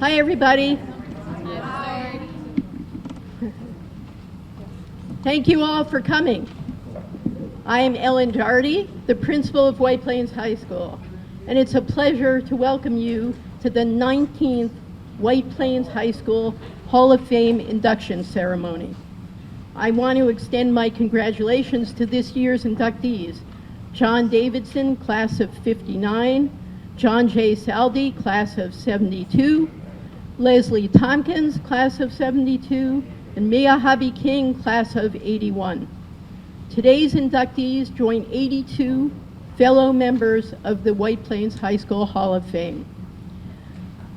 Hi, everybody. Thank you all for coming. I am Ellen Doherty, the principal of White Plains High School, and it's a pleasure to welcome you to the 19th White Plains High School Hall of Fame induction ceremony. I want to extend my congratulations to this year's inductees: John Davidson, class of '59, John J. Saldi, class of '72, Leslie Tompkins, class of '72, and Mia Hobby King, class of '81. Today's inductees join 82 fellow members of the White Plains High School Hall of Fame.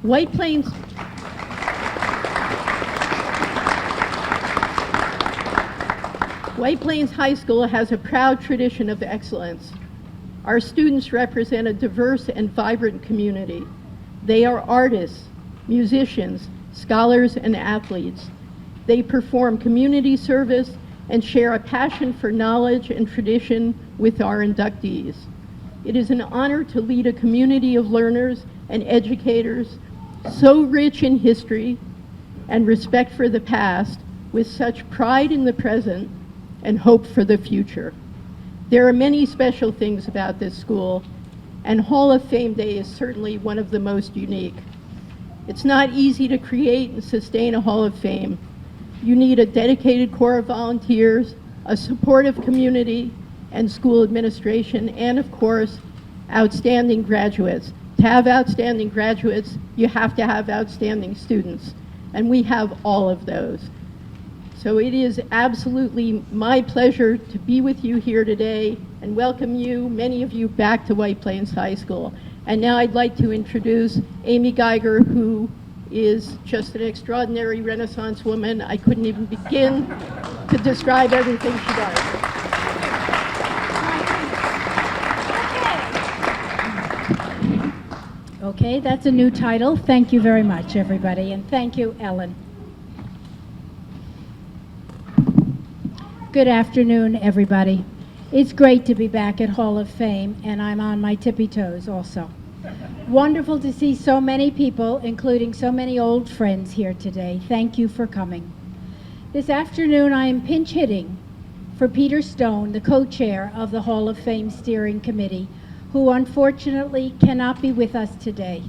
White Plains High School has a proud tradition of excellence. Our students represent a diverse and vibrant community. They are artists, musicians, scholars, and athletes. They perform community service and share a passion for knowledge and tradition with our inductees. It is an honor to lead a community of learners and educators so rich in history and respect for the past, with such pride in the present and hope for the future. There are many special things about this school, and Hall of Fame Day is certainly one of the most unique. It's not easy to create and sustain a Hall of Fame. You need a dedicated corps of volunteers, a supportive community, and school administration, and of course, outstanding graduates. To have outstanding graduates, you have to have outstanding students, and we have all of those. So it is absolutely my pleasure to be with you here today and welcome you, many of you, back to White Plains High School. And now I'd like to introduce Amy Geiger, who is just an extraordinary Renaissance woman. I couldn't even begin to describe everything she does. Okay, that's a new title. Thank you very much, everybody, and thank you, Ellen. Good afternoon, everybody. It's great to be back at Hall of Fame, and I'm on my tippy toes also. Wonderful to see so many people, including so many old friends here today. Thank you for coming. This afternoon, I am pinch hitting for Peter Stone, the co-chair of the Hall of Fame Steering Committee, who unfortunately cannot be with us today.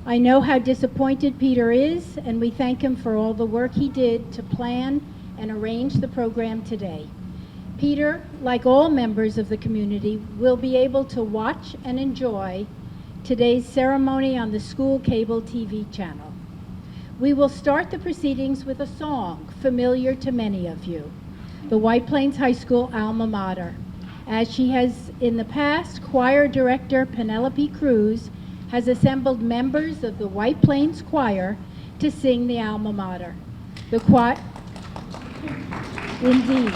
I know how disappointed Peter is, and we thank him for all the work he did to plan and arrange the program today. Peter, like all members of the community, will be able to watch and enjoy today's ceremony on the school cable TV channel. We will start the proceedings with a song familiar to many of you, the White Plains High School alma mater. As she has in the past, choir director Penelope Cruz has assembled members of the White Plains Choir to sing the alma mater. Indeed.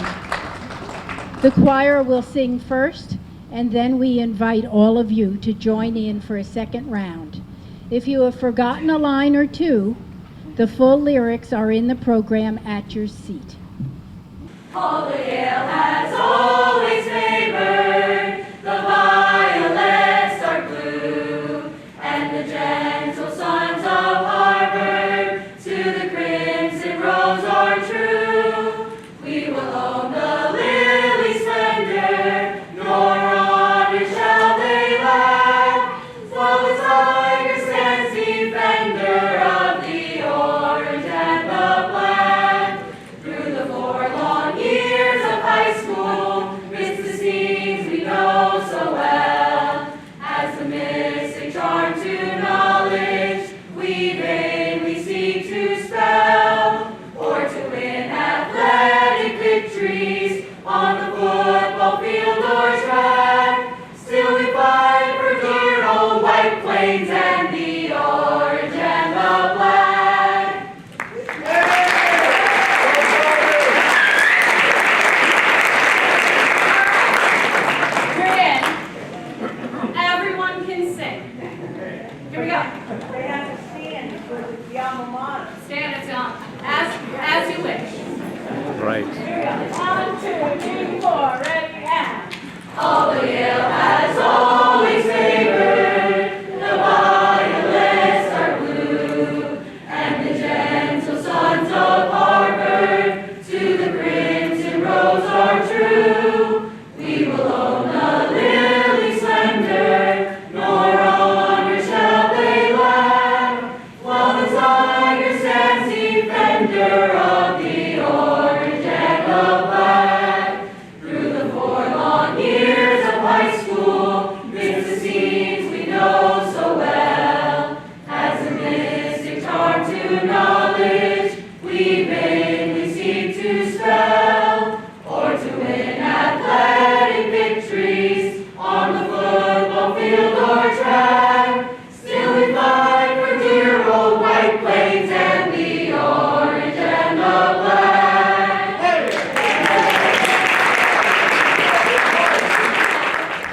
The choir will sing first, and then we invite all of you to join in for a second round. If you have forgotten a line or two, the full lyrics are in the program at your seat. All the Yale has always favored the violets dark blue, and the gentle sons of Harvard to the crimson rose are true. We will own the lily slender, nor honor shall they lack, while the tiger stands defender of the orange and the black. Through the 4 long years of high school, midst the scenes we know so well, as the mystic charm to knowledge we vainly seek to spell, or to win athletic victories on the football field or track. Still we fight for dear old White Plains and the orange and the black. You're in. Everyone can sing. Here we go. They have to stand for the alma mater. Stand as you wish. Right. Here we go. 1, 2, 3, 4, ready, and. All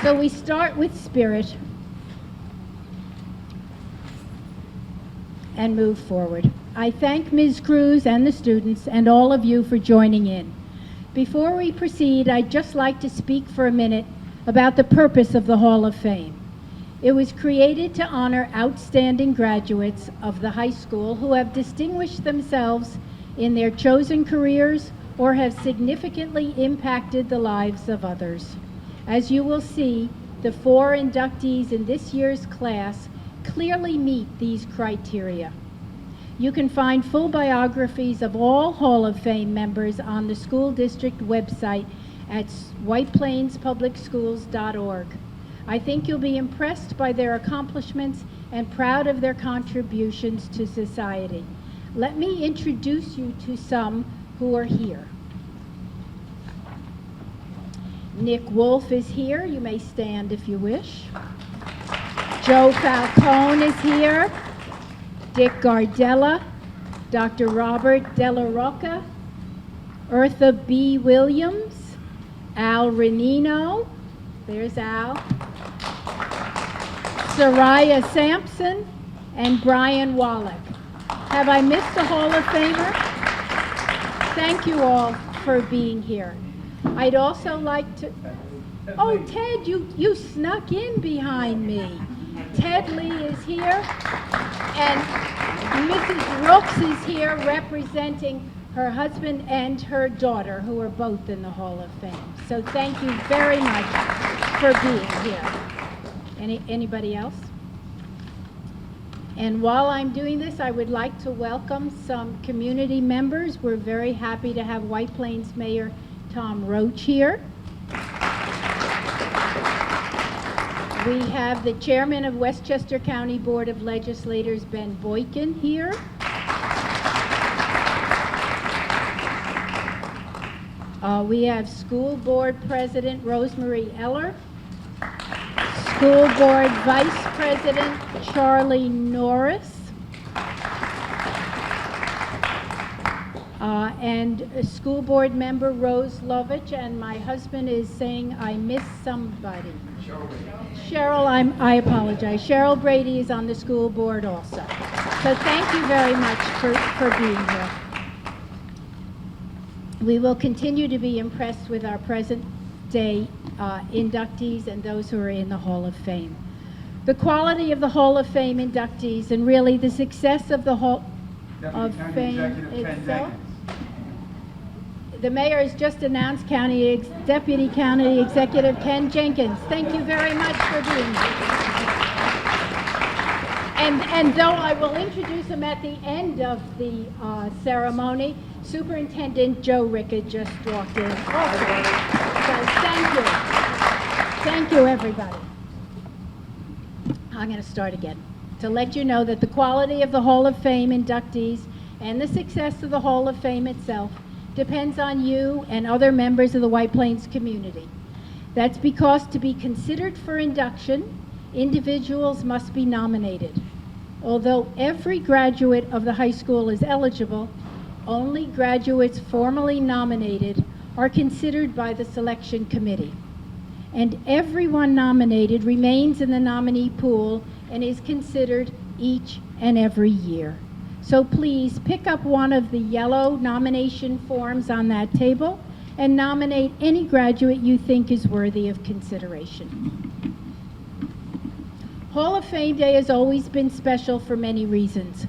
So we start with spirit and move forward. I thank Ms. Cruz and the students and all of you for joining in. Before we proceed, I'd just like to speak for a minute about the purpose of the Hall of Fame. It was created to honor outstanding graduates of the high school who have distinguished themselves in their chosen careers or have significantly impacted the lives of others. As you will see, the 4 inductees in this year's class clearly meet these criteria. You can find full biographies of all Hall of Fame members on the school district website at whiteplainspublicschools.org. I think you'll be impressed by their accomplishments and proud of their contributions to society. Let me introduce you to some who are here. Nick Wolf is here. You may stand if you wish. Joe Falcone is here. Dick Gardella, Dr. Robert Della Rocca, Eartha B. Williams, Al Renino, there's Al, Soraya Sampson, and Brian Wallach. Have I missed a Hall of Famer? Thank you all for being here. I'd also like to, oh, Ted, you snuck in behind me. Ted Lee is here, and Mrs. Rooks is here representing her husband and her daughter, who are both in the Hall of Fame. So thank you very much for being here. Anybody else? And while I'm doing this, I would like to welcome some community members. We're very happy to have White Plains Mayor Tom Roach here. We have the chairman of Westchester County Board of Legislators, Ben Boykin, here. We have School Board President Rosemarie Eller, School Board Vice President Charlie Norris, and School Board Member Rose Lovich, and my husband is saying I missed somebody. Cheryl, I apologize. Cheryl Brady is on the school board also. So thank you very much for being here. We will continue to be impressed with our present day inductees and those who are in the Hall of Fame. The quality of the Hall of Fame inductees and really the success of the Hall of Fame itself. The mayor has just announced Deputy County Executive Ken Jenkins. Thank you very much for being here. And though I will introduce him at the end of the ceremony, Superintendent Joe Rickett just walked in also. So thank you. Thank you, everybody. I'm going to start again to let you know that the quality of the Hall of Fame inductees and the success of the Hall of Fame itself depends on you and other members of the White Plains community. That's because to be considered for induction, individuals must be nominated. Although every graduate of the high school is eligible, only graduates formally nominated are considered by the selection committee. And everyone nominated remains in the nominee pool and is considered each and every year. So please pick up one of the yellow nomination forms on that table and nominate any graduate you think is worthy of consideration. Hall of Fame Day has always been special for many reasons.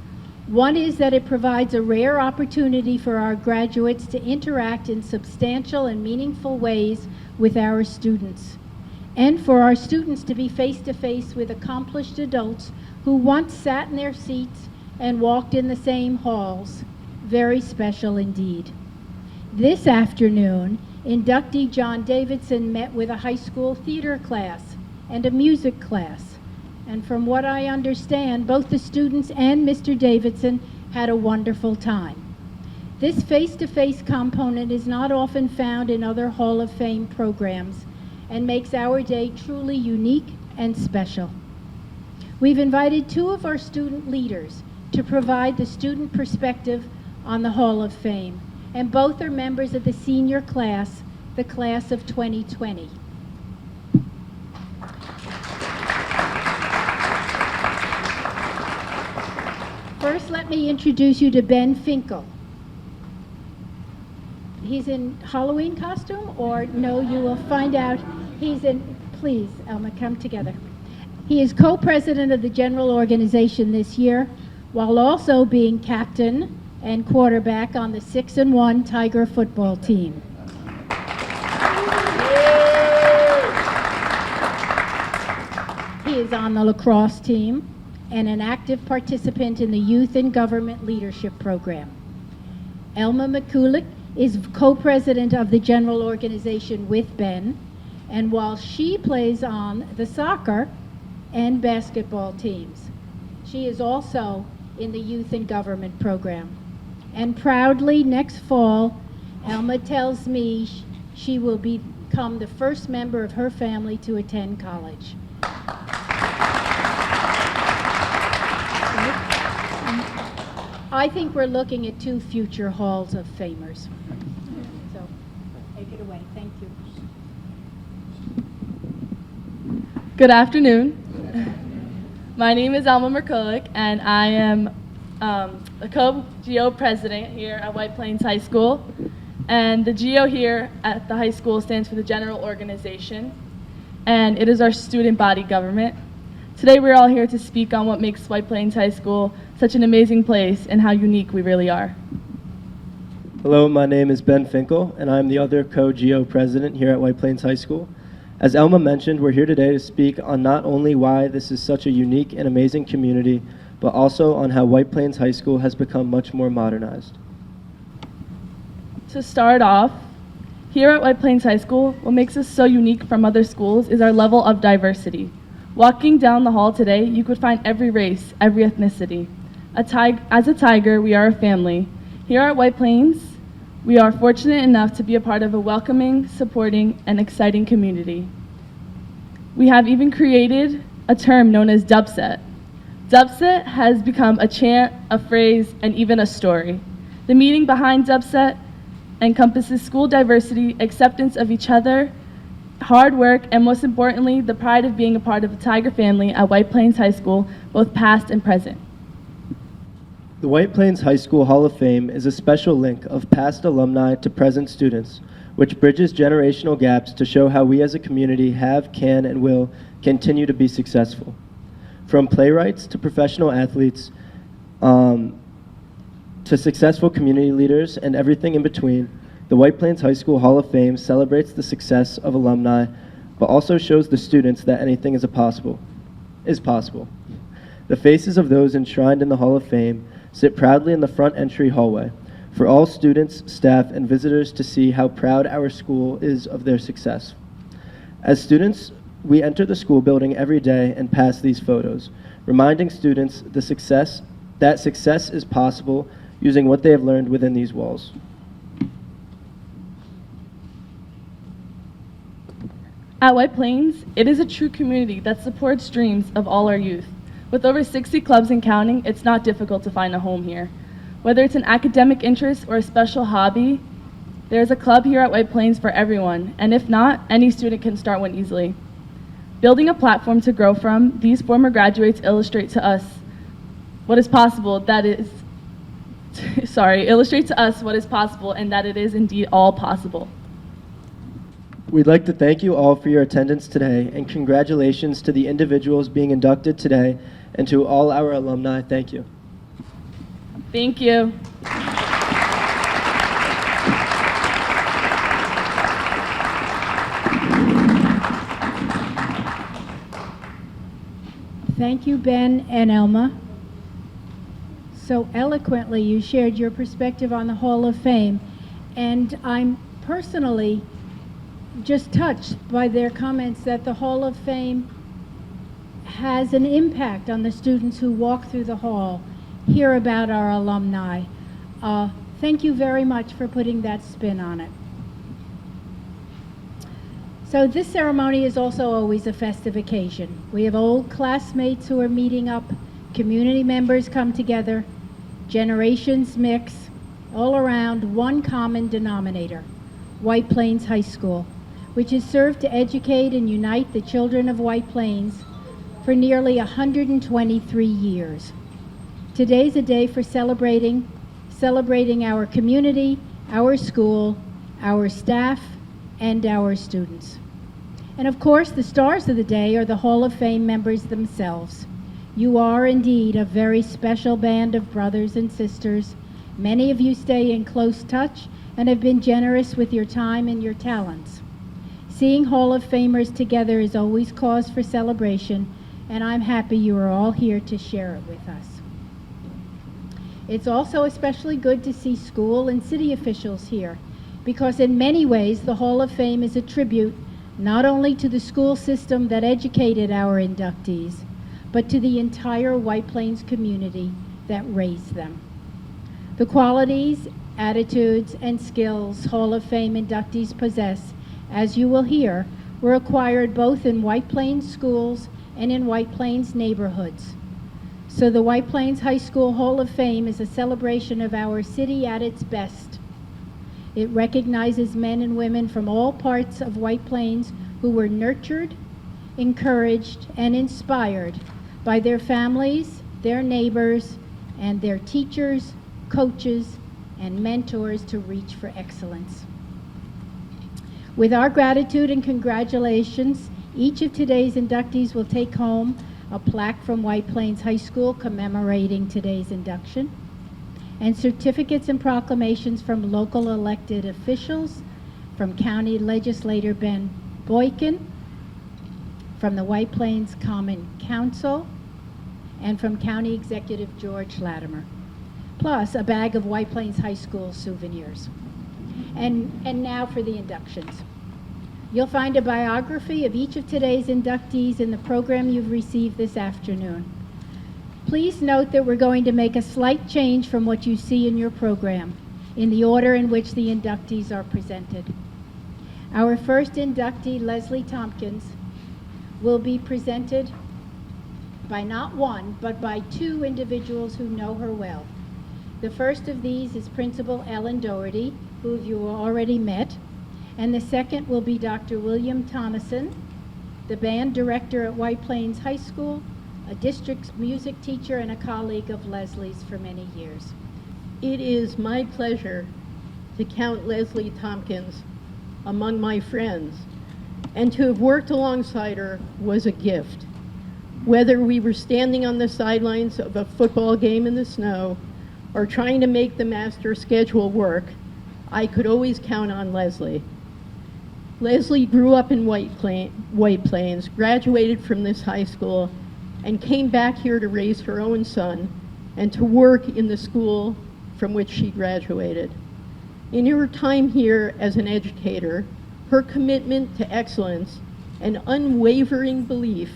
One is that it provides a rare opportunity for our graduates to interact in substantial and meaningful ways with our students, and for our students to be face-to-face with accomplished adults who once sat in their seats and walked in the same halls. Very special indeed. This afternoon, inductee John Davidson met with a high school theater class and a music class. And from what I understand, both the students and Mr. Davidson had a wonderful time. This face-to-face component is not often found in other Hall of Fame programs and makes our day truly unique and special. We've invited 2 of our student leaders to provide the student perspective on the Hall of Fame, and both are members of the senior class, the class of 2020. First, let me introduce you to Ben Finkel. He's in Halloween costume, or no, you will find out. He's in, please, Elma, come together. He is co-president of the general organization this year, while also being captain and quarterback on the 6-1 Tiger football team. He is on the lacrosse team and an active participant in the Youth in Government Leadership Program. Elma McCulloch is co-president of the general organization with Ben, and while she plays on the soccer and basketball teams, she is also in the Youth in Government Program. And proudly, next fall, Elma tells me she will become the first member of her family to attend college. I think we're looking at 2 future Halls of Famers. So, take it away. Thank you. Good afternoon. My name is Elma McCulloch, and I am the co-GO president here at White Plains High School. And the GO here at the high school stands for the General Organization, and it is our student body government. Today we're all here to speak on what makes White Plains High School such an amazing place and how unique we really are. Hello, my name is Ben Finkel, and I'm the other co-GO president here at White Plains High School. As Elma mentioned, we're here today to speak on not only why this is such a unique and amazing community, but also on how White Plains High School has become much more modernized. To start off, here at White Plains High School, what makes us so unique from other schools is our level of diversity. Walking down the hall today, you could find every race, every ethnicity. As a Tiger, we are a family. Here at White Plains, we are fortunate enough to be a part of a welcoming, supporting, and exciting community. We have even created a term known as Dubset. Dubset has become a chant, a phrase, and even a story. The meaning behind Dubset encompasses school diversity, acceptance of each other, hard work, and most importantly, the pride of being a part of a Tiger family at White Plains High School, both past and present. The White Plains High School Hall of Fame is a special link of past alumni to present students, which bridges generational gaps to show how we as a community have, can, and will continue to be successful. From playwrights to professional athletes, to successful community leaders and everything in between, the White Plains High School Hall of Fame celebrates the success of alumni, but also shows the students that anything is possible. The faces of those enshrined in the Hall of Fame sit proudly in the front entry hallway for all students, staff, and visitors to see how proud our school is of their success. As students, we enter the school building every day and pass these photos, reminding students that success is possible using what they have learned within these walls. At White Plains, it is a true community that supports dreams of all our youth. With over 60 clubs and counting, it's not difficult to find a home here. Whether it's an academic interest or a special hobby, there's a club here at White Plains for everyone, and if not, any student can start one easily. Building a platform to grow from, these former graduates illustrate to us what is possible, and that it is indeed all possible. We'd like to thank you all for your attendance today, and congratulations to the individuals being inducted today, and to all our alumni, thank you. Thank you. Thank you, Ben and Elma. So eloquently, you shared your perspective on the Hall of Fame, and I'm personally just touched by their comments that the Hall of Fame has an impact on the students who walk through the hall, hear about our alumni. Thank you very much for putting that spin on it. So this ceremony is also always a festive occasion. We have old classmates who are meeting up, community members come together, generations mix, all around one common denominator, White Plains High School, which has served to educate and unite the children of White Plains for nearly 123 years. Today's a day for celebrating our community, our school, our staff, and our students. And of course, the stars of the day are the Hall of Fame members themselves. You are indeed a very special band of brothers and sisters. Many of you stay in close touch and have been generous with your time and your talents. Seeing Hall of Famers together is always cause for celebration, and I'm happy you are all here to share it with us. It's also especially good to see school and city officials here, because in many ways the Hall of Fame is a tribute not only to the school system that educated our inductees, but to the entire White Plains community that raised them. The qualities, attitudes, and skills Hall of Fame inductees possess, as you will hear, were acquired both in White Plains schools and in White Plains neighborhoods. So the White Plains High School Hall of Fame is a celebration of our city at its best. It recognizes men and women from all parts of White Plains who were nurtured, encouraged, and inspired by their families, their neighbors, and their teachers, coaches, and mentors to reach for excellence. With our gratitude and congratulations, each of today's inductees will take home a plaque from White Plains High School commemorating today's induction, and certificates and proclamations from local elected officials, from County Legislator Ben Boykin, from the White Plains Common Council, and from County Executive George Latimer, plus a bag of White Plains High School souvenirs. And now for the inductions. You'll find a biography of each of today's inductees in the program you've received this afternoon. Please note that we're going to make a slight change from what you see in your program, in the order in which the inductees are presented. Our first inductee, Leslie Tompkins, will be presented by not one, but by two individuals who know her well. The first of these is Principal Ellen Doherty, who you already met, and the second will be Dr. William Tonneson, the band director at White Plains High School, a district music teacher and a colleague of Leslie's for many years. It is my pleasure to count Leslie Tompkins among my friends, and to have worked alongside her was a gift. Whether we were standing on the sidelines of a football game in the snow or trying to make the master schedule work, I could always count on Leslie. Leslie grew up in White Plains, graduated from this high school, and came back here to raise her own son and to work in the school from which she graduated. In her time here as an educator, her commitment to excellence and unwavering belief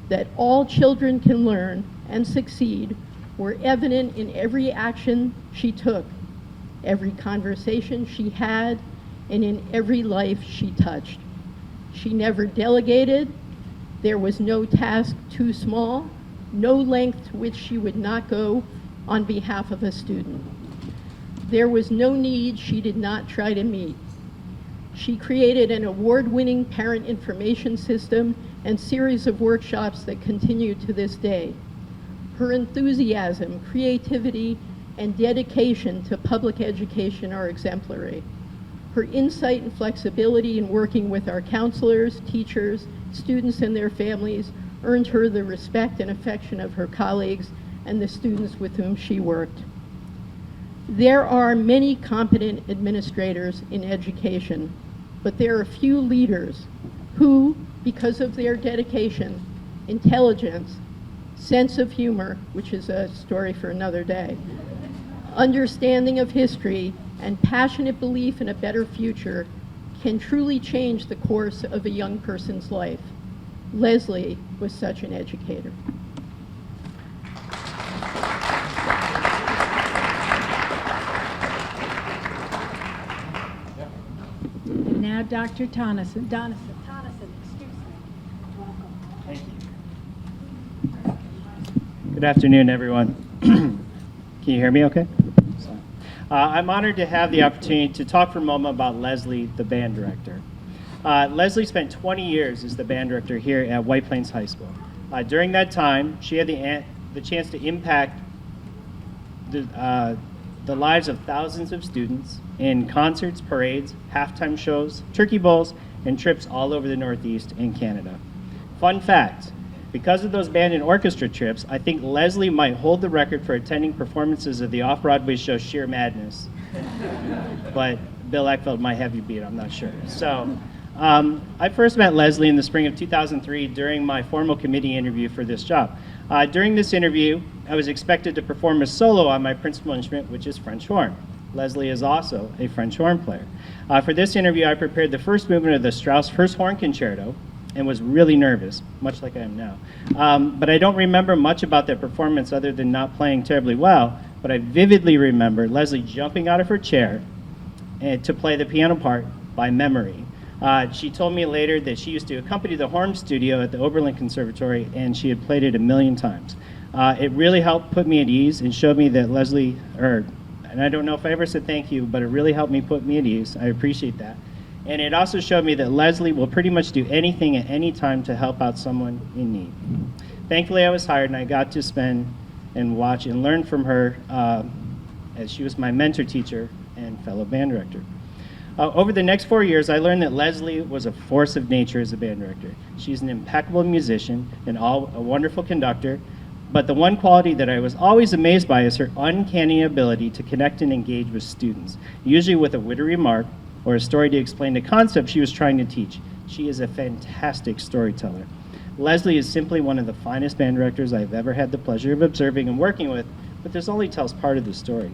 that all children can learn and succeed were evident in every action she took, every conversation she had, and in every life she touched. She never delegated. There was no task too small, no length to which she would not go on behalf of a student. There was no need she did not try to meet. She created an award-winning parent information system and series of workshops that continue to this day. Her enthusiasm, creativity, and dedication to public education are exemplary. Her insight and flexibility in working with our counselors, teachers, students, and their families earned her the respect and affection of her colleagues and the students with whom she worked. There are many competent administrators in education, but there are few leaders who, because of their dedication, intelligence, sense of humor, which is a story for another day, understanding of history, and passionate belief in a better future, can truly change the course of a young person's life. Leslie was such an educator. And now Dr. Tonneson, excuse me. Welcome. Thank you. Good afternoon, everyone. Can you hear me okay? I'm honored to have the opportunity to talk for a moment about Leslie, the band director. Leslie spent 20 years as the band director here at White Plains High School. During that time, she had the chance to impact the lives of thousands of students in concerts, parades, halftime shows, turkey bowls, and trips all over the Northeast and Canada. Fun fact, because of those band and orchestra trips, I think Leslie might hold the record for attending performances of the off-Broadway show Sheer Madness. But Bill Eckfeld might have you beat, I'm not sure. So, I first met Leslie in the spring of 2003 during my formal committee interview for this job. During this interview, I was expected to perform a solo on my principal instrument, which is French horn. Leslie is also a French horn player. For this interview, I prepared the first movement of the Strauss First Horn Concerto and was really nervous, much like I am now. But I don't remember much about that performance other than not playing terribly well, but I vividly remember Leslie jumping out of her chair to play the piano part by memory. She told me later that she used to accompany the horn studio at the Oberlin Conservatory, and she had played it 1,000,000 times. It really helped put me at ease and showed me that Leslie, and I don't know if I ever said thank you, but it really helped me put me at ease. I appreciate that. And it also showed me that Leslie will pretty much do anything at any time to help out someone in need. Thankfully, I was hired, and I got to spend and watch and learn from her as she was my mentor teacher and fellow band director. Over the next 4 years, I learned that Leslie was a force of nature as a band director. She's an impeccable musician and a wonderful conductor, but the one quality that I was always amazed by is her uncanny ability to connect and engage with students, usually with a witty remark or a story to explain the concept she was trying to teach. She is a fantastic storyteller. Leslie is simply one of the finest band directors I've ever had the pleasure of observing and working with, but this only tells part of the story.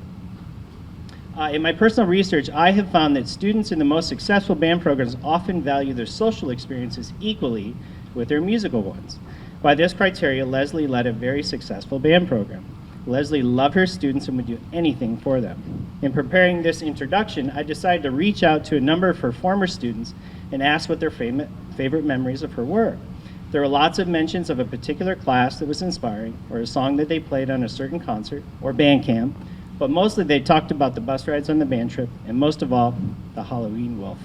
In my personal research, I have found that students in the most successful band programs often value their social experiences equally with their musical ones. By this criteria, Leslie led a very successful band program. Leslie loved her students and would do anything for them. In preparing this introduction, I decided to reach out to a number of her former students and ask what their favorite memories of her were. There were lots of mentions of a particular class that was inspiring, or a song that they played on a certain concert or band camp, but mostly they talked about the bus rides on the band trip, and most of all, the Halloween wolf.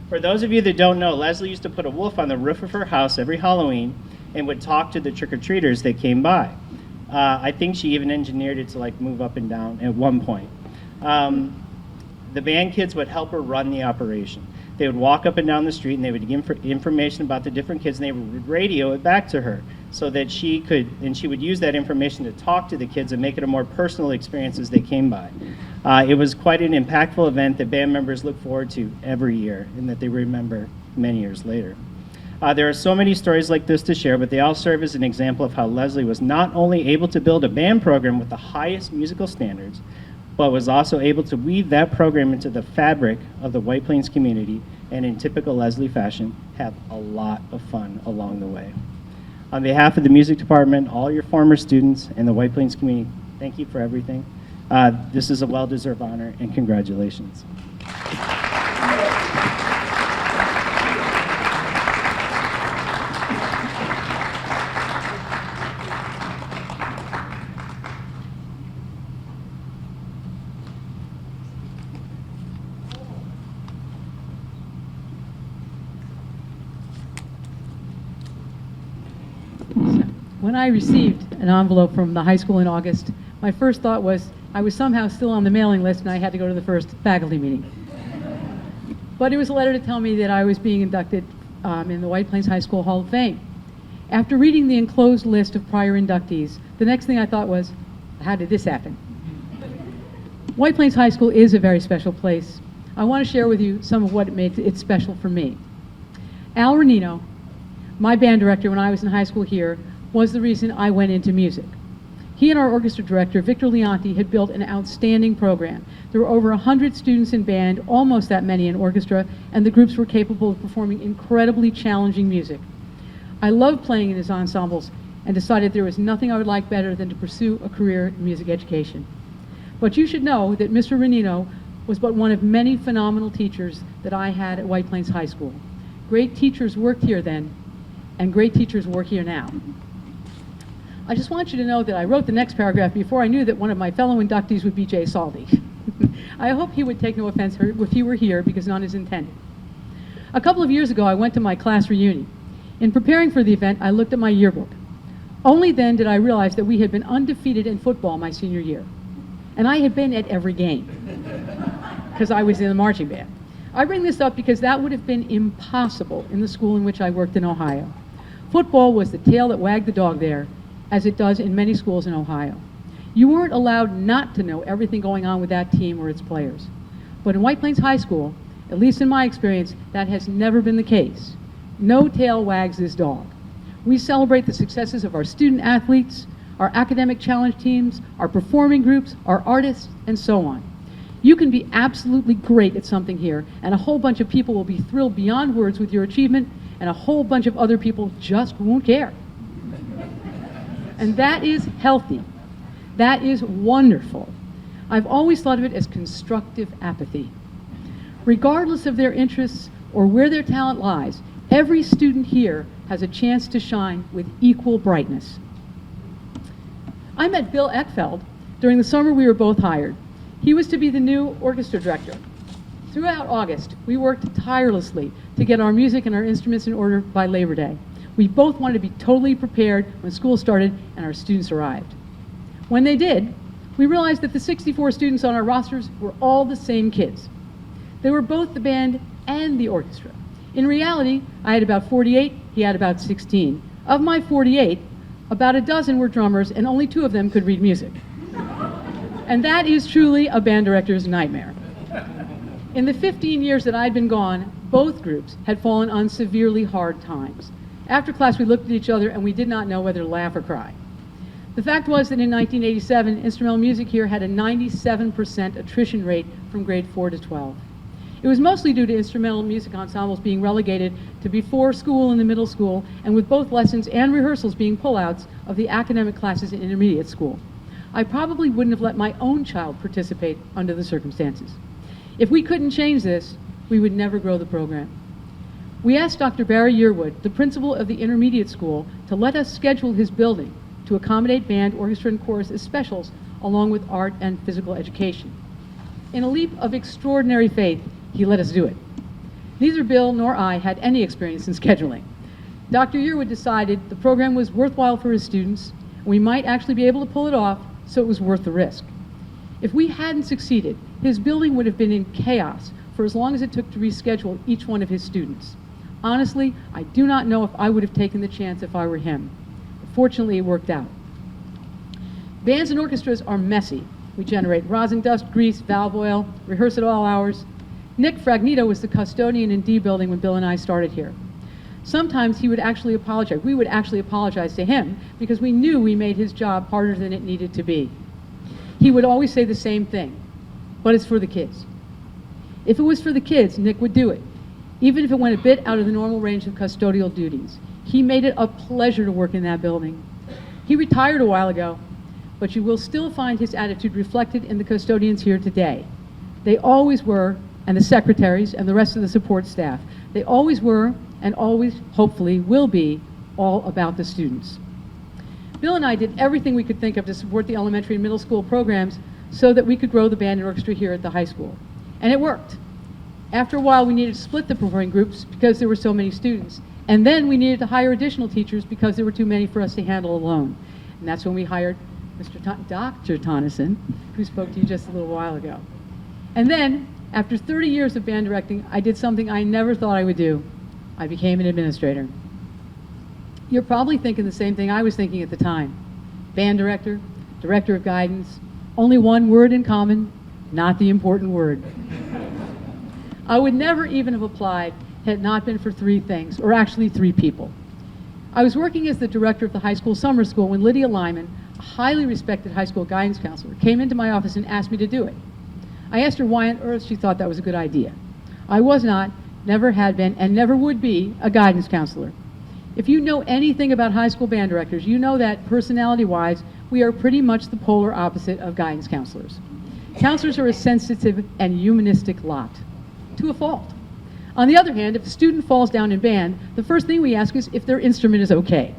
For those of you that don't know, Leslie used to put a wolf on the roof of her house every Halloween and would talk to the trick-or-treaters that came by. I think she even engineered it to move up and down at one point. The band kids would help her run the operation. They would walk up and down the street and they would give information about the different kids, and they would radio it back to her so that she would use that information to talk to the kids and make it a more personal experience as they came by. It was quite an impactful event that band members look forward to every year and that they remember many years later. There are so many stories like this to share, but they all serve as an example of how Leslie was not only able to build a band program with the highest musical standards, but was also able to weave that program into the fabric of the White Plains community, and in typical Leslie fashion, have a lot of fun along the way. On behalf of the music department, all your former students, and the White Plains community, thank you for everything. This is a well-deserved honor, and congratulations. When I received an envelope from the high school in August, my first thought was I was somehow still on the mailing list and I had to go to the first faculty meeting. But it was a letter to tell me that I was being inducted in the White Plains High School Hall of Fame. After reading the enclosed list of prior inductees, the next thing I thought was, how did this happen? White Plains High School is a very special place. I want to share with you some of what made it special for me. Al Renino, my band director when I was in high school here, was the reason I went into music. He and our orchestra director, Victor Leonti, had built an outstanding program. There were over 100 students in band, almost that many in orchestra, and the groups were capable of performing incredibly challenging music. I loved playing in his ensembles and decided there was nothing I would like better than to pursue a career in music education. But you should know that Mr. Renino was but one of many phenomenal teachers that I had at White Plains High School. Great teachers worked here then, and great teachers work here now. I just want you to know that I wrote the next paragraph before I knew that one of my fellow inductees would be Jay Saldi. I hope he would take no offense if he were here, because none is intended. A couple of years ago, I went to my class reunion. In preparing for the event, I looked at my yearbook. Only then did I realize that we had been undefeated in football my senior year. And I had been at every game because I was in the marching band. I bring this up because that would have been impossible in the school in which I worked in Ohio. Football was the tail that wagged the dog there, as it does in many schools in Ohio. You weren't allowed not to know everything going on with that team or its players. But in White Plains High School, at least in my experience, that has never been the case. No tail wags this dog. We celebrate the successes of our student athletes, our academic challenge teams, our performing groups, our artists, and so on. You can be absolutely great at something here, and a whole bunch of people will be thrilled beyond words with your achievement, and a whole bunch of other people just won't care. And that is healthy. That is wonderful. I've always thought of it as constructive apathy. Regardless of their interests or where their talent lies, every student here has a chance to shine with equal brightness. I met Bill Eckfeld during the summer we were both hired. He was to be the new orchestra director. Throughout August, we worked tirelessly to get our music and our instruments in order by Labor Day. We both wanted to be totally prepared when school started and our students arrived. When they did, we realized that the 64 students on our rosters were all the same kids. They were both the band and the orchestra. In reality, I had about 48, he had about 16. Of my 48, about a dozen were drummers and only 2 of them could read music. And that is truly a band director's nightmare. In the 15 years that I'd been gone, both groups had fallen on severely hard times. After class, we looked at each other and we did not know whether to laugh or cry. The fact was that in 1987, instrumental music here had a 97% attrition rate from grade 4 to 12. It was mostly due to instrumental music ensembles being relegated to before school in the middle school, and with both lessons and rehearsals being pullouts of the academic classes in intermediate school. I probably wouldn't have let my own child participate under the circumstances. If we couldn't change this, we would never grow the program. We asked Dr. Barry Yearwood, the principal of the intermediate school, to let us schedule his building to accommodate band, orchestra, and chorus as specials, along with art and physical education. In a leap of extraordinary faith, he let us do it. Neither Bill nor I had any experience in scheduling. Dr. Yearwood decided the program was worthwhile for his students, and we might actually be able to pull it off, so it was worth the risk. If we hadn't succeeded, his building would have been in chaos for as long as it took to reschedule each one of his students. Honestly, I do not know if I would have taken the chance if I were him. Fortunately, it worked out. Bands and orchestras are messy. We generate rosin, dust, grease, valve oil, rehearse at all hours. Nick Fragnito was the custodian in D building when Bill and I started here. Sometimes he would actually apologize. We would actually apologize to him because we knew we made his job harder than it needed to be. He would always say the same thing, but it's for the kids. If it was for the kids, Nick would do it, even if it went a bit out of the normal range of custodial duties. He made it a pleasure to work in that building. He retired a while ago, but you will still find his attitude reflected in the custodians here today. They always were, and the secretaries and the rest of the support staff, they always were and always, hopefully, will be all about the students. Bill and I did everything we could think of to support the elementary and middle school programs so that we could grow the band and orchestra here at the high school. And it worked. After a while, we needed to split the performing groups because there were so many students. And then we needed to hire additional teachers because there were too many for us to handle alone. And that's when we hired Dr. Tonneson, who spoke to you just a little while ago. And then, after 30 years of band directing, I did something I never thought I would do. I became an administrator. You're probably thinking the same thing I was thinking at the time. Band director, director of guidance, only one word in common, not the important word. I would never even have applied had it not been for 3 things, or actually 3 people. I was working as the director of the high school summer school when Lydia Lyman, a highly respected high school guidance counselor, came into my office and asked me to do it. I asked her why on earth she thought that was a good idea. I was not, never had been, and never would be a guidance counselor. If you know anything about high school band directors, you know that personality-wise, we are pretty much the polar opposite of guidance counselors. Counselors are a sensitive and humanistic lot, to a fault. On the other hand, if a student falls down in band, the first thing we ask is if their instrument is okay.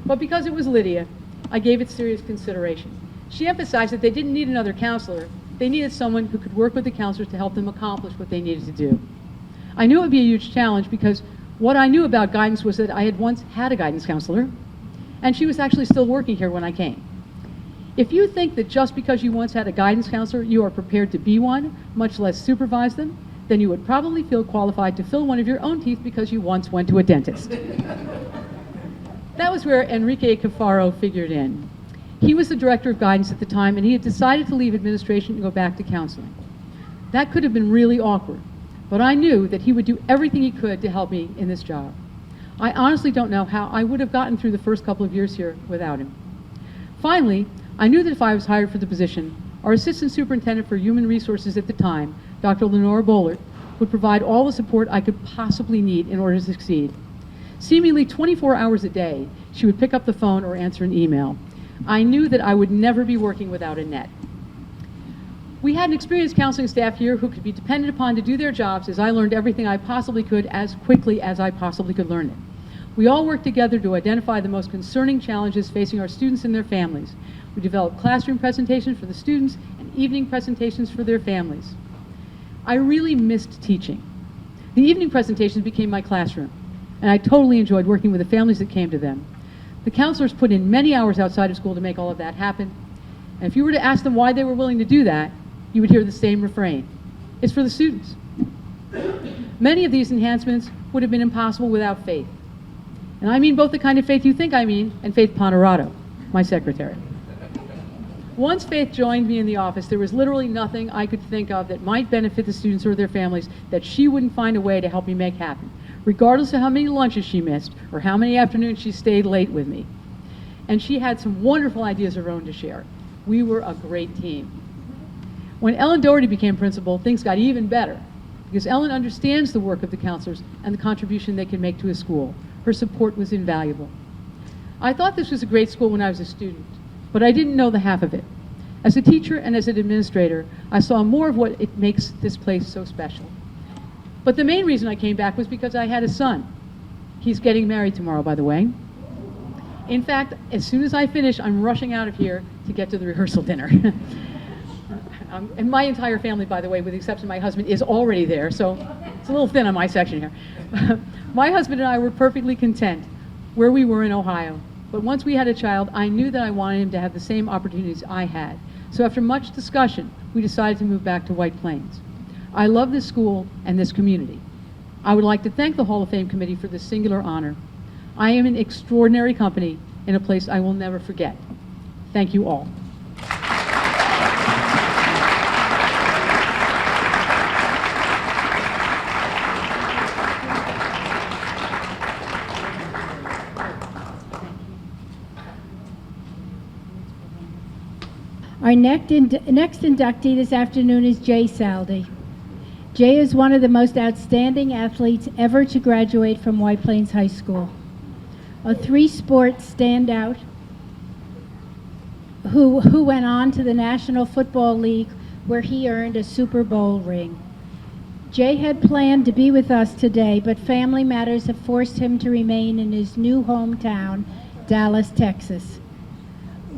But because it was Lydia, I gave it serious consideration. She emphasized that they didn't need another counselor. They needed someone who could work with the counselors to help them accomplish what they needed to do. I knew it would be a huge challenge because what I knew about guidance was that I had once had a guidance counselor, and she was actually still working here when I came. If you think that just because you once had a guidance counselor, you are prepared to be one, much less supervise them, then you would probably feel qualified to fill one of your own teeth because you once went to a dentist. That was where Enrique Cafaro figured in. He was the director of guidance at the time, and he had decided to leave administration and go back to counseling. That could have been really awkward, but I knew that he would do everything he could to help me in this job. I honestly don't know how I would have gotten through the first couple of years here without him. Finally, I knew that if I was hired for the position, our assistant superintendent for human resources at the time, Dr. Lenore Bollert, would provide all the support I could possibly need in order to succeed. Seemingly 24 hours a day, she would pick up the phone or answer an email. I knew that I would never be working without Annette. We had an experienced counseling staff here who could be depended upon to do their jobs as I learned everything I possibly could as quickly as I possibly could learn it. We all worked together to identify the most concerning challenges facing our students and their families. We developed classroom presentations for the students and evening presentations for their families. I really missed teaching. The evening presentations became my classroom, and I totally enjoyed working with the families that came to them. The counselors put in many hours outside of school to make all of that happen, and if you were to ask them why they were willing to do that, you would hear the same refrain. It's for the students. Many of these enhancements would have been impossible without Faith. And I mean both the kind of Faith you think I mean and Faith Ponerato, my secretary. Once Faith joined me in the office, there was literally nothing I could think of that might benefit the students or their families that she wouldn't find a way to help me make happen, regardless of how many lunches she missed or how many afternoons she stayed late with me. And she had some wonderful ideas of her own to share. We were a great team. When Ellen Doherty became principal, things got even better because Ellen understands the work of the counselors and the contribution they can make to a school. Her support was invaluable. I thought this was a great school when I was a student, but I didn't know the half of it. As a teacher and as an administrator, I saw more of what it makes this place so special. But the main reason I came back was because I had a son. He's getting married tomorrow, by the way. In fact, as soon as I finish, I'm rushing out of here to get to the rehearsal dinner. And my entire family, by the way, with the exception of my husband, is already there, so it's a little thin on my section here. My husband and I were perfectly content where we were in Ohio, but once we had a child, I knew that I wanted him to have the same opportunities I had. So after much discussion, we decided to move back to White Plains. I love this school and this community. I would like to thank the Hall of Fame Committee for this singular honor. I am an extraordinary company in a place I will never forget. Thank you all. Our next inductee this afternoon is Jay Saldi. Jay is one of the most outstanding athletes ever to graduate from White Plains High School. A three-sport standout who went on to the National Football League where he earned a Super Bowl ring. Jay had planned to be with us today, but family matters have forced him to remain in his new hometown, Dallas, Texas.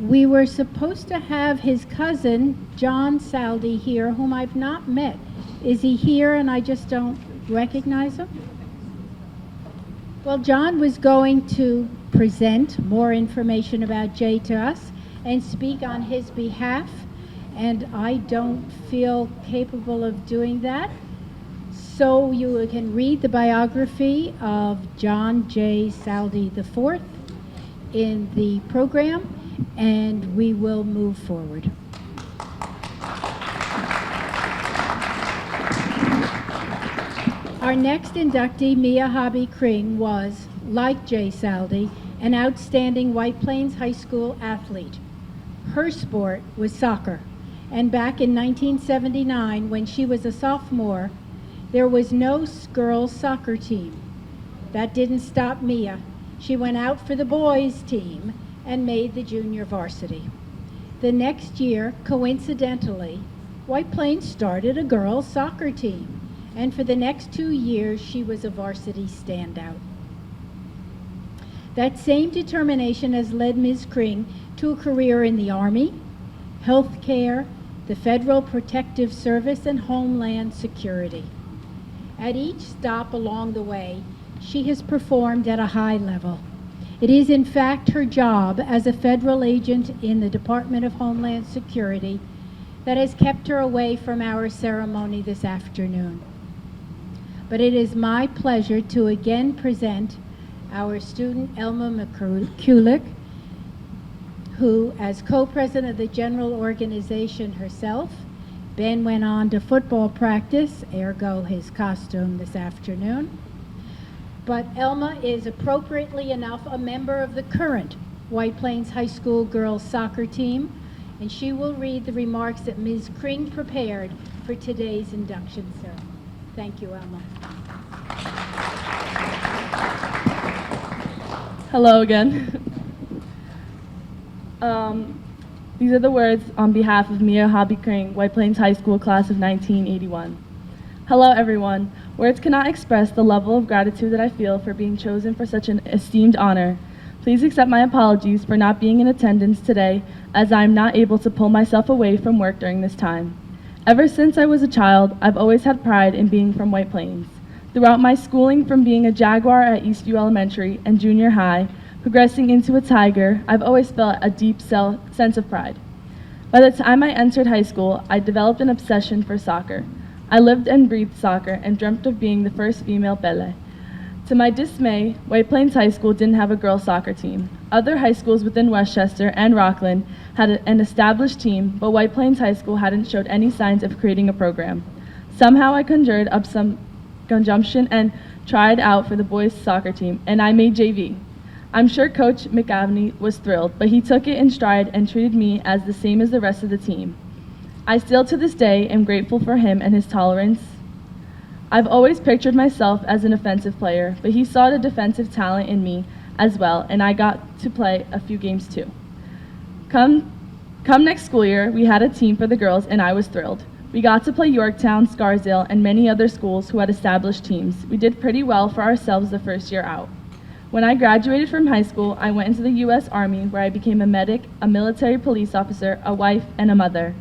We were supposed to have his cousin, John Saldi, here, whom I've not met. Is he here and I just don't recognize him? Well, John was going to present more information about Jay to us and speak on his behalf, and I don't feel capable of doing that. So you can read the biography of John J. Saldi IV in the program, and we will move forward. Our next inductee, Mia Hobby Kring, was, like Jay Saldi, an outstanding White Plains High School athlete. Her sport was soccer, and back in 1979, when she was a sophomore, there was no girls' soccer team. That didn't stop Mia. She went out for the boys' team and made the junior varsity. The next year, coincidentally, White Plains started a girls' soccer team, and for the next 2 years, she was a varsity standout. That same determination has led Ms. Kring to a career in the Army, health care, the Federal Protective Service, and Homeland Security. At each stop along the way, she has performed at a high level. It is, in fact, her job as a federal agent in the Department of Homeland Security that has kept her away from our ceremony this afternoon. But it is my pleasure to again present our student Elma McCulloch, who, as co-president of the general organization herself, Ben went on to football practice, ergo his costume this afternoon. But Elma is appropriately enough a member of the current White Plains High School girls soccer team, and she will read the remarks that Ms. Kring prepared for today's induction ceremony. Thank you, Elma. Hello again. These are the words on behalf of Mia Hobby Kring, White Plains High School class of 1981. Hello everyone. Words cannot express the level of gratitude that I feel for being chosen for such an esteemed honor. Please accept my apologies for not being in attendance today, as I am not able to pull myself away from work during this time. Ever since I was a child, I've always had pride in being from White Plains. Throughout my schooling, from being a Jaguar at Eastview Elementary and junior high, progressing into a Tiger, I've always felt a deep sense of pride. By the time I entered high school, I developed an obsession for soccer. I lived and breathed soccer and dreamt of being the first female Pele. To my dismay, White Plains High School didn't have a girls' soccer team. Other high schools within Westchester and Rockland had an established team, but White Plains High School hadn't showed any signs of creating a program. Somehow I conjured up some gumption and tried out for the boys' soccer team, and I made JV. I'm sure Coach McAvney was thrilled, but he took it in stride and treated me as the same as the rest of the team. I still to this day am grateful for him and his tolerance. I've always pictured myself as an offensive player, but he saw the defensive talent in me as well, and I got to play a few games too. Come next school year, we had a team for the girls, and I was thrilled. We got to play Yorktown, Scarsdale, and many other schools who had established teams. We did pretty well for ourselves the first year out. When I graduated from high school, I went into the U.S. Army, where I became a medic, a military police officer, a wife, and a mother.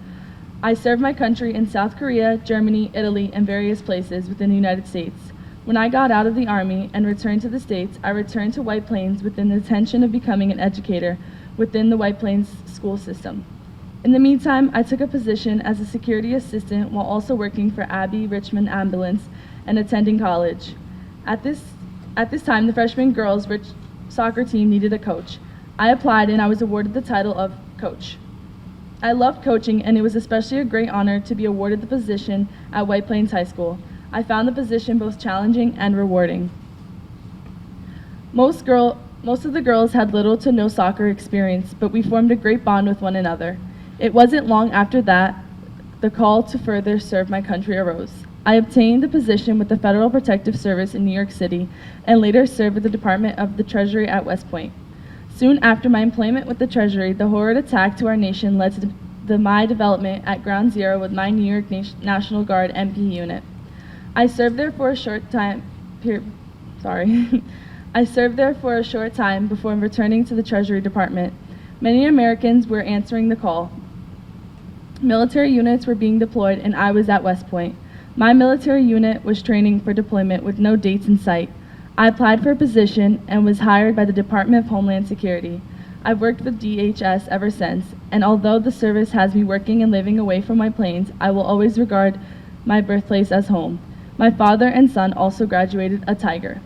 I served my country in South Korea, Germany, Italy, and various places within the United States. When I got out of the Army and returned to the States, I returned to White Plains with the intention of becoming an educator within the White Plains school system. In the meantime, I took a position as a security assistant while also working for Abbey Richmond Ambulance and attending college. At this time, the freshman girls' soccer team needed a coach. I applied and I was awarded the title of coach. I loved coaching, and it was especially a great honor to be awarded the position at White Plains High School. I found the position both challenging and rewarding. Most of the girls had little to no soccer experience, but we formed a great bond with one another. It wasn't long after that the call to further serve my country arose. I obtained the position with the Federal Protective Service in New York City and later served with the Department of the Treasury at West Point. Soon after my employment with the Treasury, the horrid attack to our nation led to my development at Ground Zero with my New York National Guard MP unit. I served there for a short time before returning to the Treasury Department. Many Americans were answering the call. Military units were being deployed, and I was at West Point. My military unit was training for deployment with no dates in sight. I applied for a position and was hired by the Department of Homeland Security. I've worked with DHS ever since, and although the service has me working and living away from White Plains, I will always regard my birthplace as home. My father and son also graduated a Tiger.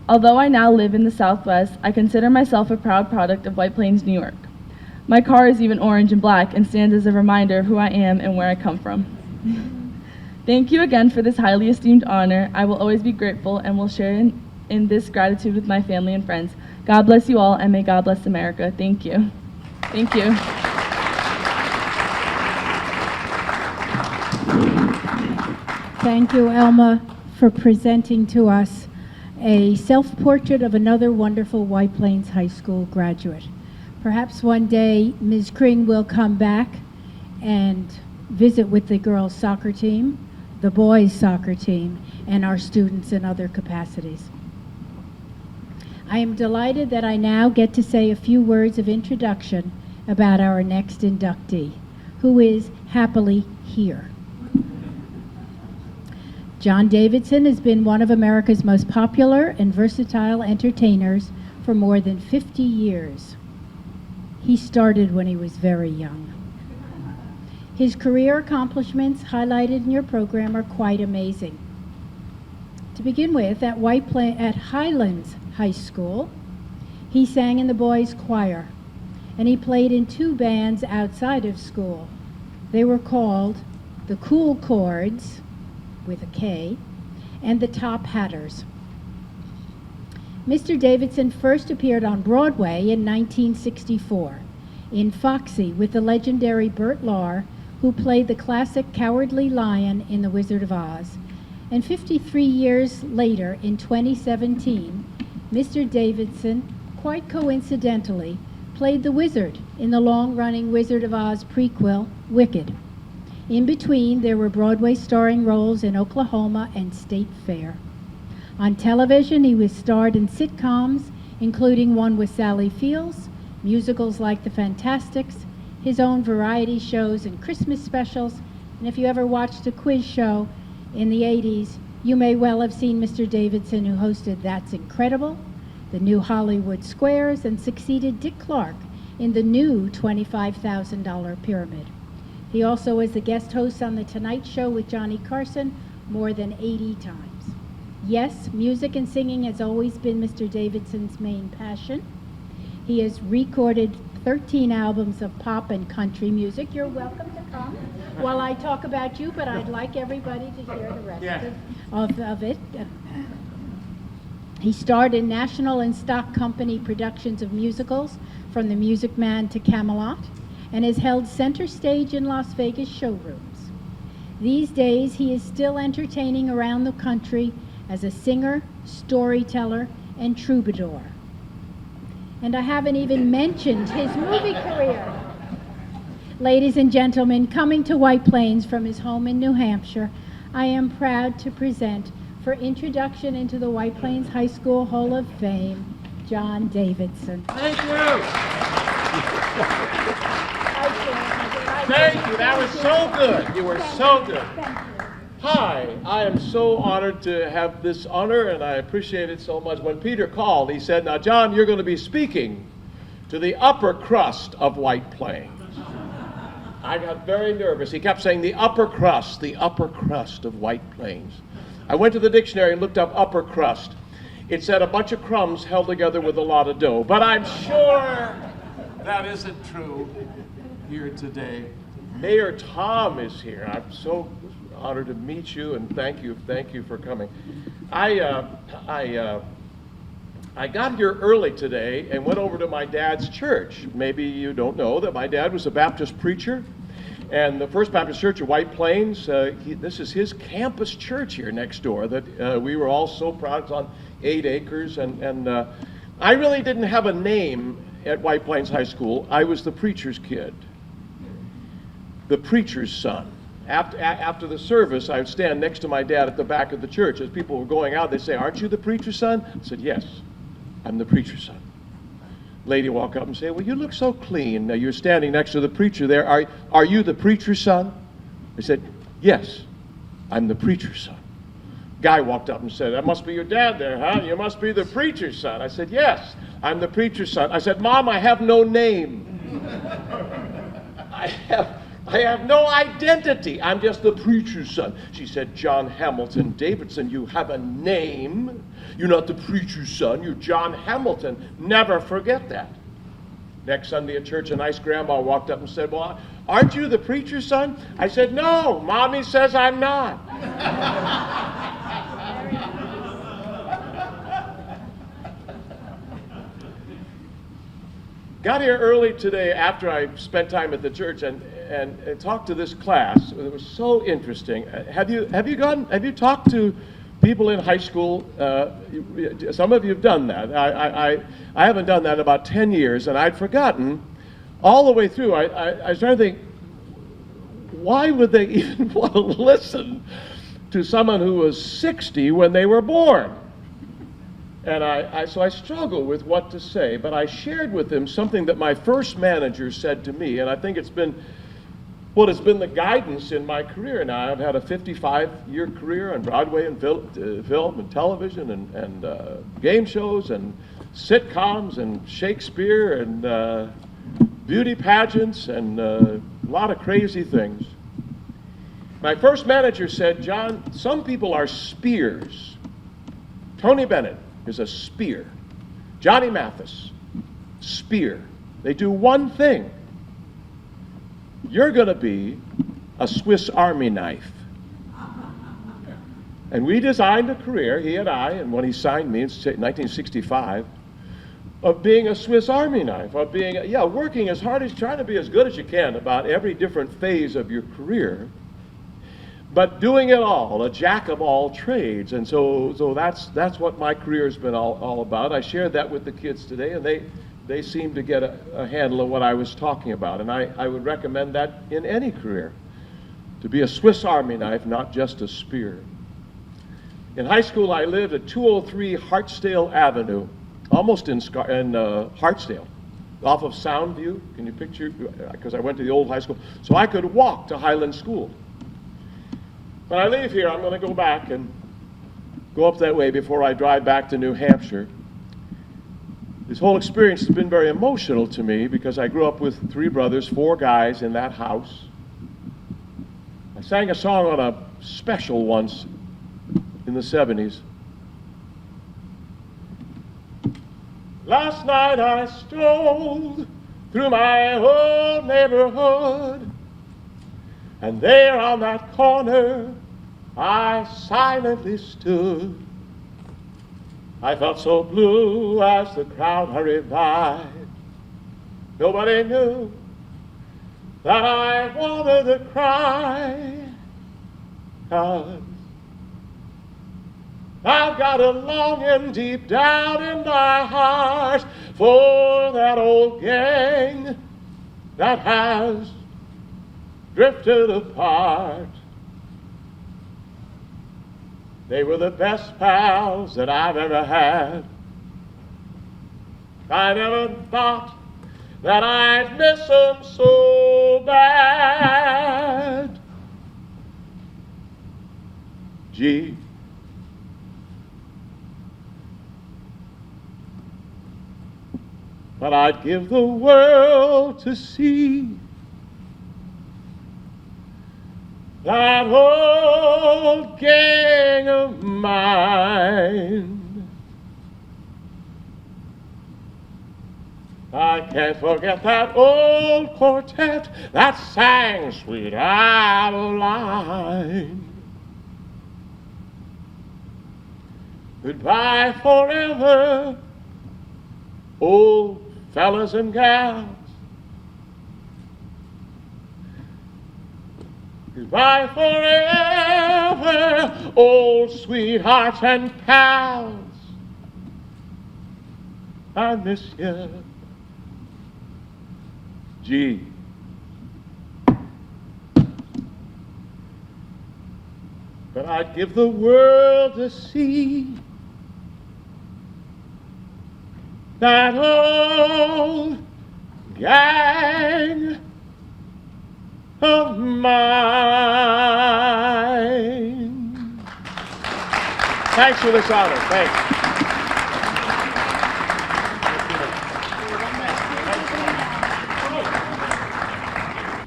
Although I now live in the Southwest, I consider myself a proud product of White Plains, New York. My car is even orange and black and stands as a reminder of who I am and where I come from. Thank you again for this highly esteemed honor. I will always be grateful and will share in this gratitude with my family and friends. God bless you all, and may God bless America. Thank you. Thank you. Thank you, Elma, for presenting to us a self-portrait of another wonderful White Plains High School graduate. Perhaps one day Ms. Kring will come back and visit with the girls' soccer team, the boys' soccer team, and our students in other capacities. I am delighted that I now get to say a few words of introduction about our next inductee, who is happily here. John Davidson has been one of America's most popular and versatile entertainers for more than 50 years. He started when he was very young. His career accomplishments highlighted in your program are quite amazing. To begin with, at Highlands High School, he sang in the boys' choir, and he played in 2 bands outside of school. They were called the Cool Chords, with a K, and the Top Hatters. Mr. Davidson first appeared on Broadway in 1964 in Foxy with the legendary Bert Lahr, who played the classic Cowardly Lion in The Wizard of Oz. And 53 years later, in 2017, Mr. Davidson, quite coincidentally, played the wizard in the long-running Wizard of Oz prequel, Wicked. In between, there were Broadway starring roles in Oklahoma and State Fair. On television, he was starred in sitcoms, including one with Sally Fields, musicals like The Fantastics, his own variety shows and Christmas specials, and if you ever watched a quiz show in the 80s, you may well have seen Mr. Davidson, who hosted That's Incredible, the new Hollywood Squares, and succeeded Dick Clark in the new $25,000 Pyramid. He also was the guest host on The Tonight Show with Johnny Carson more than 80 times. Yes, music and singing has always been Mr. Davidson's main passion. He has recorded 13 albums of pop and country music. You're welcome to come while I talk about you, but I'd like everybody to hear the rest of it. He starred in national and stock company productions of musicals, from The Music Man to Camelot, and has held center stage in Las Vegas showrooms. These days, he is still entertaining around the country as a singer, storyteller, and troubadour. And I haven't even mentioned his movie career. Ladies and gentlemen, coming to White Plains from his home in New Hampshire, I am proud to present, for introduction into the White Plains High School Hall of Fame, John Davidson. Thank you. Thank you. That was so good. You were so good. Hi, I am so honored to have this honor, and I appreciate it so much. When Peter called, he said, "Now, John, you're going to be speaking to the upper crust of White Plains." I got very nervous. He kept saying the upper crust of White Plains. I went to the dictionary and looked up upper crust. It said a bunch of crumbs held together with a lot of dough, but I'm sure that isn't true here today. Mayor Tom is here. I'm so honored to meet you, and thank you for coming. I got here early today and went over to my dad's church. Maybe you don't know that my dad was a Baptist preacher, and the First Baptist Church of White Plains, this is his campus church here next door that we were all so proud. It's on 8 acres, and I really didn't have a name at White Plains High School. I was the preacher's kid, the preacher's son. After the service, I would stand next to my dad at the back of the church. As people were going out, they'd say, "Aren't you the preacher's son?" I said, "Yes, I'm the preacher's son." Lady would walk up and say, "Well, you look so clean. Now, you're standing next to the preacher there. Are you the preacher's son?" I said, "Yes, I'm the preacher's son." Guy walked up and said, "That must be your dad there, huh? You must be the preacher's son." I said, "Yes, I'm the preacher's son." I said, "Mom, I have no name. I have no identity. I'm just the preacher's son." She said, "John Hamilton Davidson, you have a name. You're not the preacher's son. You're John Hamilton. Never forget that." Next Sunday at church, a nice grandma walked up and said, "Well, aren't you the preacher's son?" I said, "No, Mommy says I'm not." Got here early today after I spent time at the church and talked to this class. It was so interesting. Have you talked to people in high school? Some of you have done that. I haven't done that in about 10 years, and I'd forgotten all the way through. I was trying to think, why would they even want to listen to someone who was 60 when they were born? And so I struggled with what to say, but I shared with them something that my first manager said to me, and I think it's been what has been the guidance in my career now. I've had a 55-year career on Broadway and film and television and game shows and sitcoms and Shakespeare and beauty pageants and a lot of crazy things. My first manager said, "John, some people are spears. Tony Bennett is a spear. Johnny Mathis, spear. They do one thing. You're going to be a Swiss Army knife." And we designed a career, he and I, and when he signed me in 1965, of being a Swiss Army knife, of being, working as hard as, trying to be as good as you can about every different phase of your career, but doing it all, a jack of all trades. And so that's what my career has been all about. I shared that with the kids today, and they seem to get a handle of what I was talking about. And I would recommend that in any career, to be a Swiss Army knife, not just a spear. In high school, I lived at 203 Hartsdale Avenue, almost in Hartsdale, off of Soundview. Can you picture? Because I went to the old high school. So I could walk to Highland School. When I leave here, I'm going to go back and go up that way before I drive back to New Hampshire. This whole experience has been very emotional to me because I grew up with 3 brothers, 4 guys in that house. I sang a song on a special once in the 70s. Last night I strolled through my old neighborhood, and there on that corner I silently stood. I felt so blue as the crowd hurried by. Nobody knew that I wanted to cry, 'cause I've got a longing deep down in my heart for that old gang that has drifted apart. They were the best pals that I've ever had. I never thought that I'd miss them so bad. Gee, but I'd give the world to see that old gang of mine. I can't forget that old quartet that sang Sweet Adeline. Goodbye forever, old fellas and gals. Goodbye forever, old sweethearts and pals. I miss you. Gee. But I'd give the world to see that old gang of mine. Thanks for this honor. Thanks.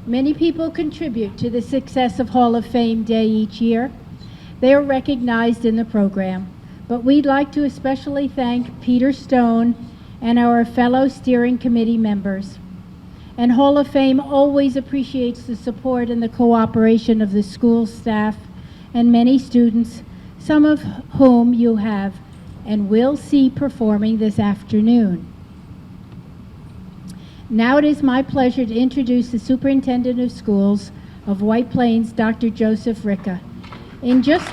Many people contribute to the success of Hall of Fame Day each year. They are recognized in the program, but we'd like to especially thank Peter Stone and our fellow steering committee members. And Hall of Fame always appreciates the support and the cooperation of the school staff and many students, some of whom you have and will see performing this afternoon. Now it is my pleasure to introduce the Superintendent of Schools of White Plains, Dr. Joseph Ricca. In just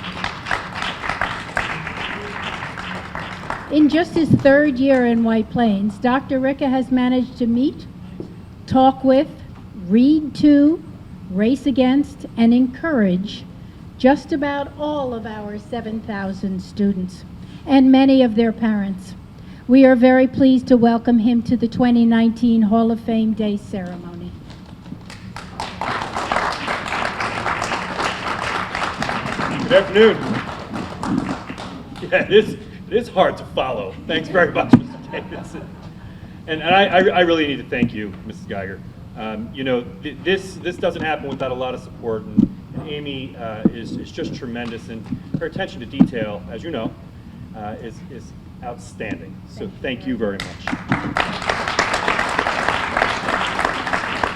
his 3rd year in White Plains, Dr. Ricca has managed to meet, talk with, read to, race against, and encourage just about all of our 7,000 students and many of their parents. We are very pleased to welcome him to the 2019 Hall of Fame Day ceremony. Good afternoon. Yeah, it is hard to follow. Thanks very much, Mr. And I really need to thank you, Mrs. Geiger. You know, this doesn't happen without a lot of support, and Amy is just tremendous, and her attention to detail, as you know, is outstanding. So thank you very much.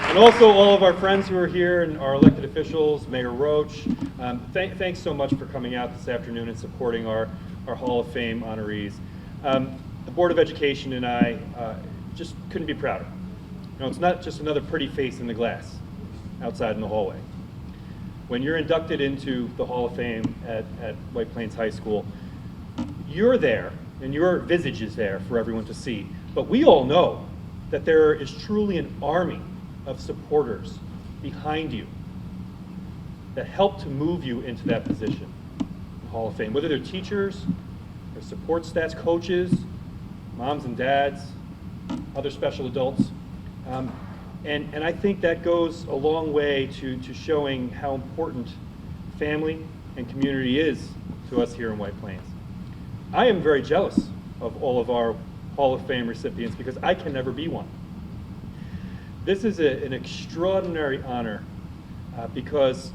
And also all of our friends who are here and our elected officials, Mayor Roach, thanks so much for coming out this afternoon and supporting our Hall of Fame honorees. The Board of Education and I just couldn't be prouder. You know, it's not just another pretty face in the glass outside in the hallway. When you're inducted into the Hall of Fame at White Plains High School, you're there and your visage is there for everyone to see. But we all know that there is truly an army of supporters behind you that help to move you into that position, the Hall of Fame, whether they're teachers, or support staff, coaches, moms and dads, other special adults. And I think that goes a long way to showing how important family and community is to us here in White Plains. I am very jealous of all of our Hall of Fame recipients because I can never be one. This is an extraordinary honor because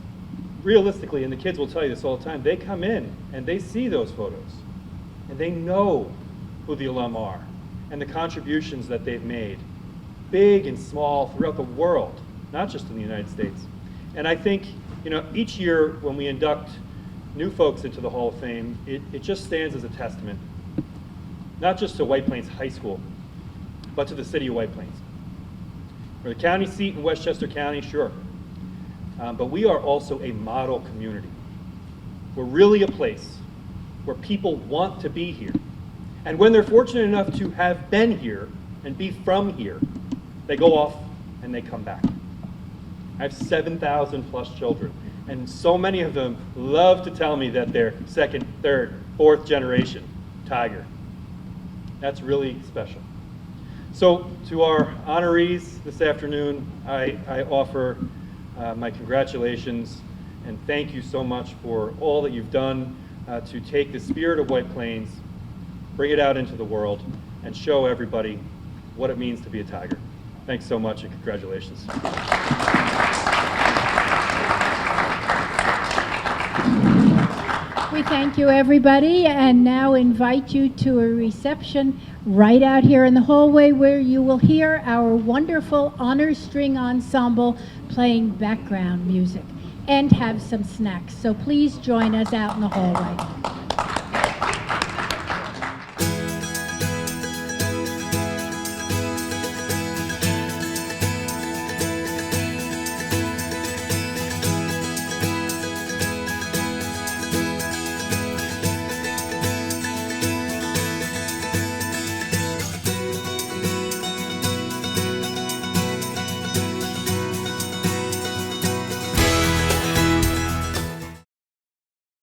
realistically, and the kids will tell you this all the time, they come in and they see those photos and they know who the alum are and the contributions that they've made, big and small, throughout the world, not just in the United States. And I think, you know, each year when we induct new folks into the Hall of Fame, it just stands as a testament, not just to White Plains High School, but to the city of White Plains. We're the county seat in Westchester County, sure, but we are also a model community. We're really a place where people want to be here. And when they're fortunate enough to have been here and be from here, they go off and they come back. I have 7,000 plus children, and so many of them love to tell me that they're second, third, fourth generation Tiger. That's really special. So to our honorees this afternoon, I offer my congratulations and thank you so much for all that you've done to take the spirit of White Plains, bring it out into the world, and show everybody what it means to be a Tiger. Thanks so much and congratulations. We thank you, everybody, and now invite you to a reception right out here in the hallway where you will hear our wonderful honor string ensemble playing background music and have some snacks. So please join us out in the hallway.